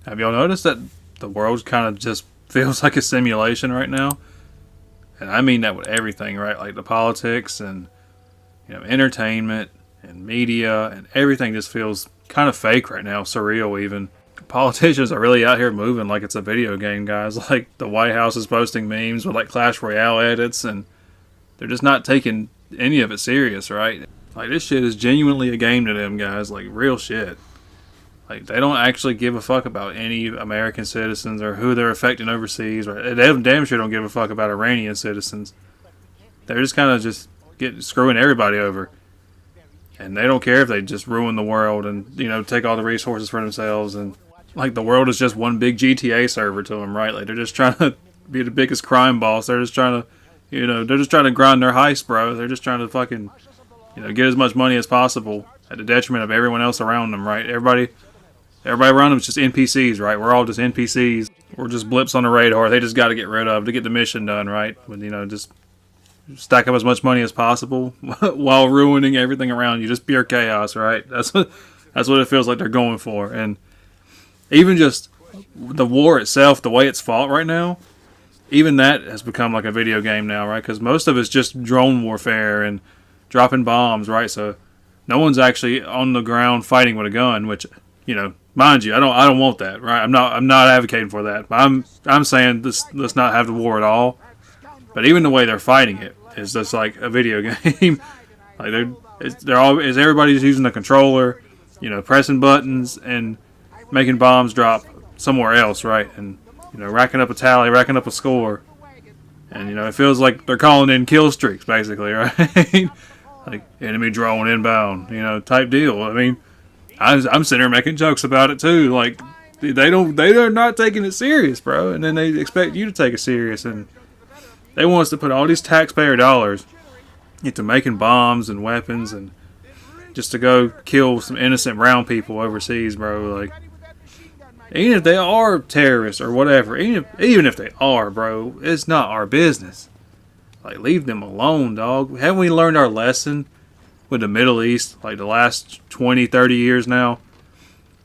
Have y'all noticed that the world kind of just feels like a simulation right now? And I mean that with everything, right? Like the politics and entertainment and media and everything just feels kind of fake right now, surreal even. Politicians are really out here moving like it's a video game, guys. Like the White House is posting memes with like Clash Royale edits, and they're just not taking any of it serious, right? Like this shit is genuinely a game to them, guys. Like real shit. Like they don't actually give a fuck about any American citizens or who they're affecting overseas. Right? They damn sure don't give a fuck about Iranian citizens. They're just kind of just screwing everybody over, and they don't care if they just ruin the world and take all the resources for themselves. And like the world is just one big GTA server to them, right? Like they're just trying to be the biggest crime boss. They're just trying to, they're just trying to grind their heist, bro. They're just trying to fucking, get as much money as possible at the detriment of everyone else around them, right? Everybody around them is just NPCs, right? We're all just NPCs. We're just blips on the radar. They just got to get rid of to get the mission done, right? When just stack up as much money as possible while ruining everything around you. Just pure chaos, right? That's what it feels like they're going for. And even just the war itself, the way it's fought right now, even that has become like a video game now, right? Because most of it's just drone warfare and dropping bombs, right? So no one's actually on the ground fighting with a gun, which, mind you, I don't want that, right? I'm not advocating for that. But I'm saying let's not have the war at all. But even the way they're fighting it is just like a video game. Like everybody's using a controller, pressing buttons and making bombs drop somewhere else, right? And racking up a tally, racking up a score, and it feels like they're calling in kill streaks, basically, right? Like enemy drone inbound, type deal. I mean, I'm sitting here making jokes about it too. Like they're not taking it serious, bro. And then they expect you to take it serious, and they want us to put all these taxpayer dollars into making bombs and weapons and just to go kill some innocent brown people overseas, bro. Like, even if they are terrorists or whatever, even if they are, bro, it's not our business. Like, leave them alone, dog. Haven't we learned our lesson with the Middle East, like the last 20, 30 years now?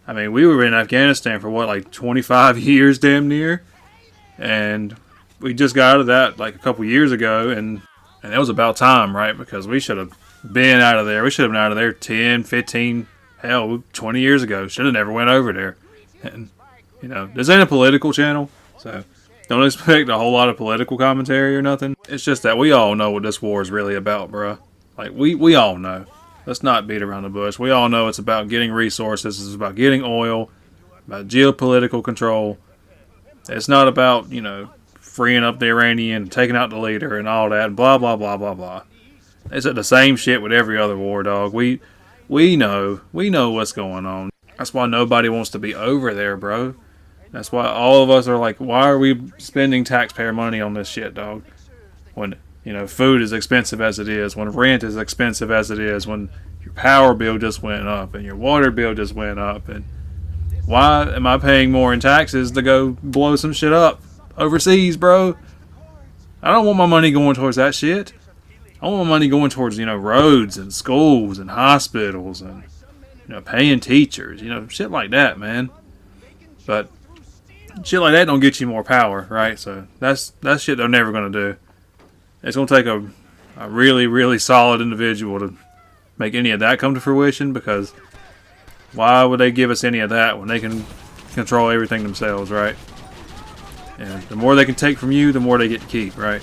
I mean, we were in Afghanistan for like 25 years damn near, and we just got out of that like a couple years ago, and it was about time, right? Because we should have been out of there. We should have been out of there 10, 15, hell, 20 years ago. Should have never went over there. And, this ain't a political channel, so don't expect a whole lot of political commentary or nothing. It's just that we all know what this war is really about, bruh. Like, we all know. Let's not beat around the bush. We all know it's about getting resources. It's about getting oil, about geopolitical control. It's not about, freeing up the Iranian, taking out the leader and all that, blah, blah, blah, blah, blah. It's the same shit with every other war, dog. We know what's going on. That's why nobody wants to be over there, bro. That's why all of us are like, why are we spending taxpayer money on this shit, dog? When, food is expensive as it is, when rent is expensive as it is, when your power bill just went up and your water bill just went up, and why am I paying more in taxes to go blow some shit up overseas, bro? I don't want my money going towards that shit. I want my money going towards, roads and schools and hospitals and, paying teachers, shit like that, man. But shit like that don't get you more power, right? So that's shit they're never going to do. It's going to take a really, really solid individual to make any of that come to fruition, because why would they give us any of that when they can control everything themselves, right? And the more they can take from you, the more they get to keep, right?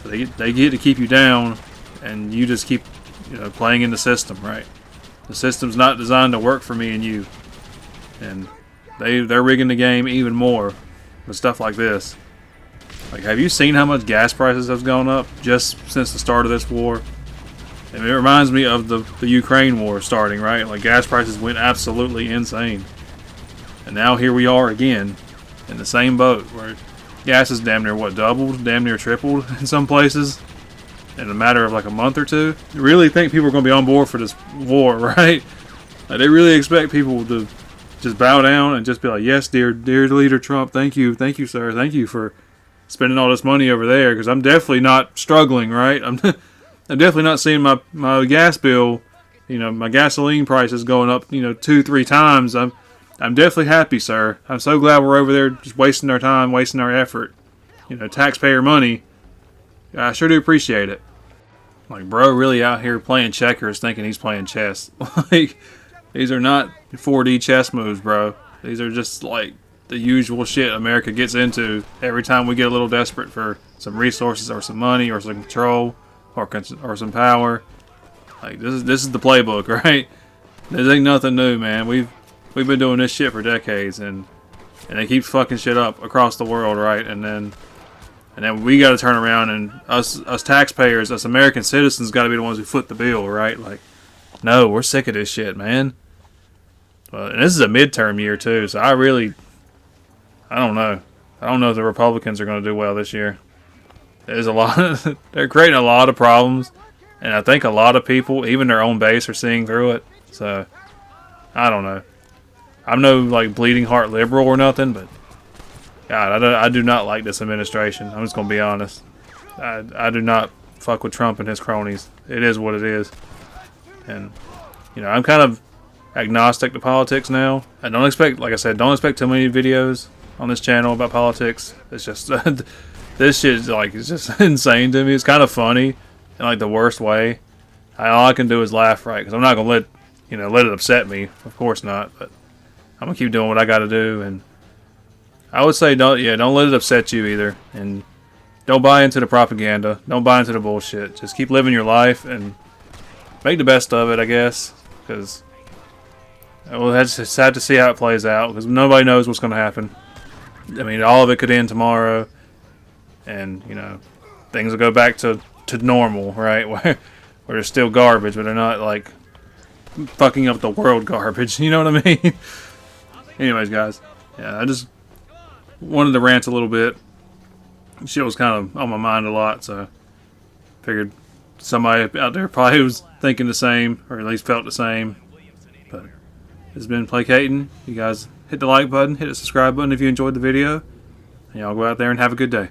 So they get to keep you down, and you just keep, playing in the system, right? The system's not designed to work for me and you, and they're rigging the game even more with stuff like this. Like, have you seen how much gas prices have gone up just since the start of this war? And it reminds me of the Ukraine war starting, right? Like, gas prices went absolutely insane, and now here we are again in the same boat where gas is damn near doubled, damn near tripled in some places in a matter of like a month or two. You really think people are going to be on board for this war, right? Like, they really expect people to just bow down and just be like, yes, dear leader Trump, thank you, sir, thank you for spending all this money over there, because I'm definitely not struggling, right? I'm definitely not seeing my gas bill, my gasoline prices going up, 2-3 times. I'm definitely happy, sir. I'm so glad we're over there just wasting our time, wasting our effort. You know, taxpayer money. I sure do appreciate it. Like, bro really out here playing checkers thinking he's playing chess. Like, these are not 4D chess moves, bro. These are just, like, the usual shit America gets into every time we get a little desperate for some resources or some money or some control or some power. Like, this is the playbook, right? This ain't nothing new, man. We've been doing this shit for decades, and they keep fucking shit up across the world, right? And then we got to turn around and us taxpayers, us American citizens, got to be the ones who foot the bill, right? Like, no, we're sick of this shit, man. And this is a midterm year too, so I don't know. I don't know if the Republicans are going to do well this year. There's a lot. They're creating a lot of problems, and I think a lot of people, even their own base, are seeing through it. So I don't know. I'm no like bleeding heart liberal or nothing, but God, I do not like this administration. I'm just gonna be honest. I do not fuck with Trump and his cronies. It is what it is, and you know I'm kind of agnostic to politics now. I don't expect, like I said, don't expect too many videos on this channel about politics. It's just this shit is like it's just insane to me. It's kind of funny in like the worst way. All I can do is laugh, right? Because I'm not gonna let it upset me. Of course not. But I'm gonna keep doing what I got to do, and I would say don't let it upset you either, and don't buy into the propaganda. Don't buy into the bullshit. Just keep living your life and make the best of it, I guess. Because well, that's just sad to see how it plays out. Because nobody knows what's gonna happen. I mean, all of it could end tomorrow, and things will go back to normal, right? Where they're still garbage, but they're not like fucking up the world garbage. You know what I mean? Anyways, guys, yeah, I just wanted to rant a little bit. Shit was kind of on my mind a lot, so figured somebody out there probably was thinking the same, or at least felt the same. But it's been placating. You guys hit the like button, hit the subscribe button if you enjoyed the video, and y'all go out there and have a good day.